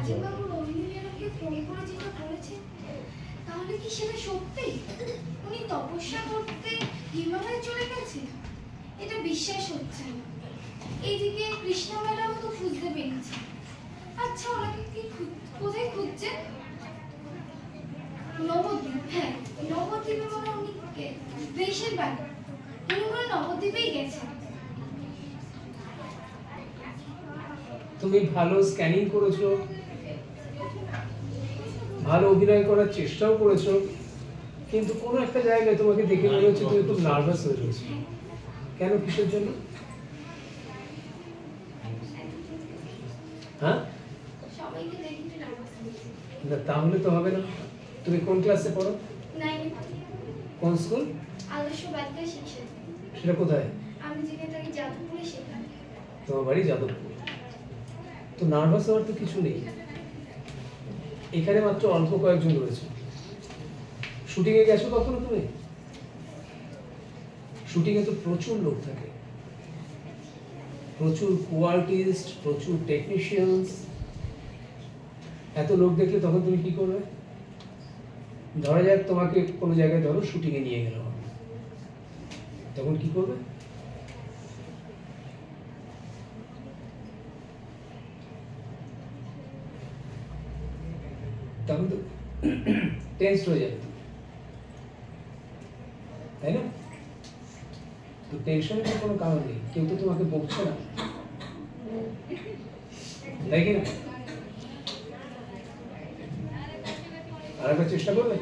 রাজীব বাবু রোহিণী ম্যাডামকে ফোন করে যেটা বলেছেন তাহলে কি সেটা সত্যি? উনি তপস্যা করতে হিমালয়ে চলে গেছে? এটা বিশ্বাস হচ্ছে না। এইদিকে কৃষ্ণা ম্যাডামও তো খুঁজতে পেরেছে। আচ্ছা ওনাকে কি কোথায় খুঁজছেন? নবদ্বীপ, হ্যাঁ নবদ্বীপে মনে উনি দেশের বাড়ি। উনি মনে নবদ্বীপেই গেছেন। তুমি ভালো স্ক্যানিং করেছো, ভালো অভিনয় করার চেষ্টাও করেছো, কিন্তু কোনো একটা জায়গায় তোমাকে দেখে মনে হচ্ছে তুমি খুব নার্ভাস হয়ে গেছো। কেন, কিসের জন্য? হ্যাঁ, সবাইকে দেখে একটু নার্ভাস হয়েছে। না তাহলে তো হবে না। তুমি কোন ক্লাসে পড়ো? 9 কোন স্কুল? আদর্শ বালিকা শিক্ষা। সেটা কোথায়? আমি যেখানে থাকি যাদবপুরে সেখানে। তোমার বাড়ি যাদবপুর। তো নার্ভাস হওয়ার তো কিছু নেই। এখানে মাত্র অল্প কয়েকজন রয়েছে। শুটিং এ গেছো কখনো তুমি? শুটিং এ তো প্রচুর লোক থাকে, প্রচুর কোয়ার্টিস্ট, প্রচুর টেকনিশিয়ানস। এত লোক দেখলে তখন তুমি কি করবে? ধরা যাক তোমাকে কোনো জায়গায় ধরো শুটিং এ নিয়ে গেল, তখন কি করবে? তখন তো টেন্স হয়ে যাবে, তাই না? তো টেনশনের কোনো কারণ নেই, কেউ তো তোমাকে বকছে না, তাই কি না? আর একবার চেষ্টা করবে?